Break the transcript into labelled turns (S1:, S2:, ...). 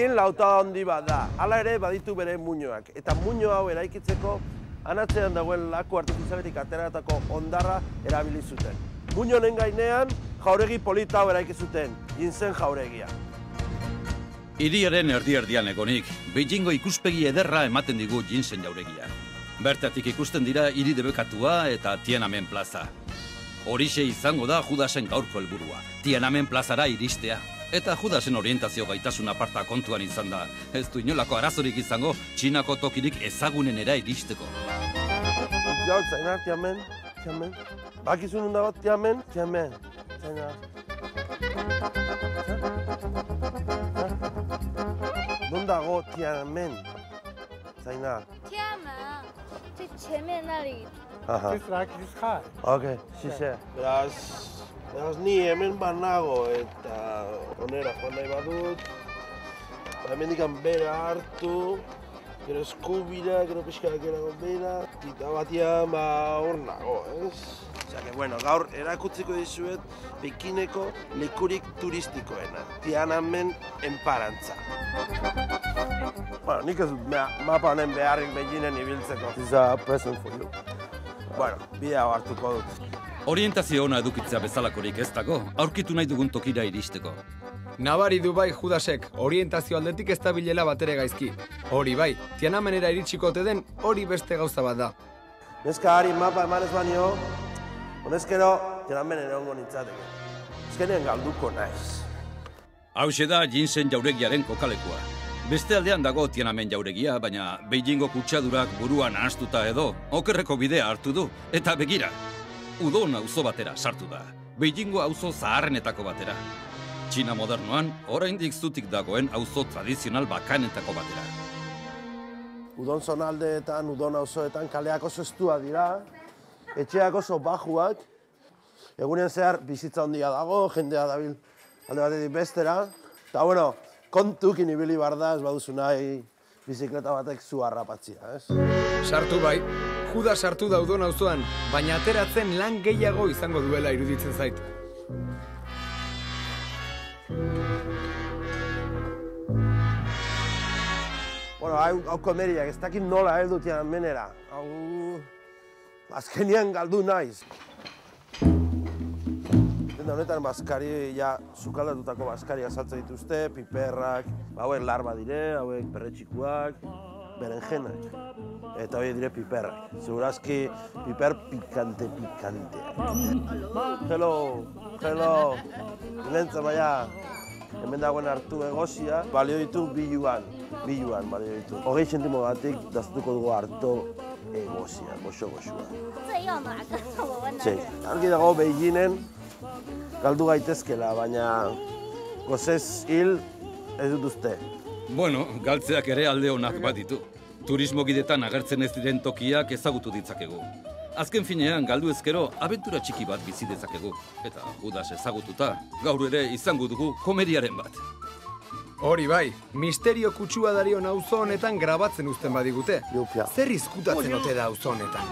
S1: Berlin lautada handi bat da. Hala ere baditu bere muinoak. Eta muino hau eraikitzeko anatzean dagoen laku artifizialetik ateratako hondarra erabili zuten. Muino honen gainean jauregi polita hau eraiki zuten, Ginsen jauregia.
S2: Hiriaren erdi-erdian egonik, Beijingo ikuspegi ederra ematen digu Ginsen jauregia. Bertatik ikusten dira hiri debekatua eta Tiananmen plaza. Horixe izango da Judasen gaurko helburua, Tiananmen plazara iristea. Eta Judasen orientazio gaitasun aparta kontuan izan da. Ez du inolako arazorik izango, Txinako tokirik ezagunenera iristeko.
S1: Jau, Zainar, Tiananmen, Tiananmen. Bakizun hon dago, Tiananmen, Tiananmen. Zainar. Non dago Tiananmen? Zainar.
S3: Tiananmen, 最前面那里。
S4: Just like this car.
S1: Ok, xixe. Beraz, ni hemen banago eta onera joan nahi badut. Hemendikan bera hartu, gero eskubira, gero pixkarak erago bera, eta batian hor nago, ez? Osea, bueno, gaur erakutziko dizuet Pekineko lekurik turistikoena, Tiananmen enparantza. Bueno, nik ez dut mapa honen beharrik Beijingen ibiltzeko. This is a present for you. Bueno, bidea hartuko dut.
S2: Orientazio ona edukitzea bezalakorik ez dago, aurkitu nahi dugun tokira iristeko.
S5: Nabari du bai Judasek, orientazio aldetik ez dabilela batere gaizki. Hori bai, Tiananmenera iritsiko ote den, hori beste gauza bat da.
S1: Neska hari mapa eman ez banio, honezkero Tiananmen egongo nintzateke. Ezkenean galduko naiz.
S2: Hauxe da Ginsen jauregiaren kokalekua. Beste aldean dago Tiananmen jauregia, baina Beijingo kutsadurak buruan nahastuta edo, okerreko bidea hartu du, eta begira. Udon auzo batera sartu da, Beijingo auzo zaharrenetako batera. Txina modernoan, oraindik zutik dagoen auzo tradizional bakanetako batera.
S1: Udon zonaldeetan, udon auzoetan kaleak oso estua dira, etxeak oso bajuak, egunean zehar bizitza handia dago, jendea dabil alde batetik bestera, eta bueno, kontukin ibili behar da, ez baduzu nahi bizikleta batek zu harrapatzia, ez?
S5: Sartu bai, Judas sartu da udon auzoan, baina ateratzen lan gehiago izango duela iruditzen zait.
S1: Bueno, hau komeriak, ez dakit nola heldu Tiananmenera. Hau, azkenian galdu naiz. Denda honetan maskari, sukaldatutako maskariak saltzen dituzte, piperrak, hauek larba dire, hauek perretxikuak, berenjenak. Eta hori dire piperrak. Segurazki piper pikante. Hello. Lentzen baina, hemen dagoen hartu egozia, balio ditu 2 yuan. 2 yuan balio ditu. 20 zentimo batik daztuko dugu hartu egozia, goxo-goxua.
S3: 这要哪个？我问
S1: Sí, argi dago Beijingen galdu gaitezkela, baina gozez hil ez dut uste.
S2: Bueno, galtzeak ere alde onak bat ditu. Turismo gidetan agertzen ez diren tokiak ezagutu ditzakegu. Azken finean, galdu ezkero, abentura txiki bat bizi dezakegu. Eta Judas ezagututa, gaur ere izango dugu komediaren bat.
S5: Hori bai, misterio kutsua darion auzo honetan grabatzen uzten badigute.
S1: Jupia.
S5: Zer izkutatzen ote da auzo honetan?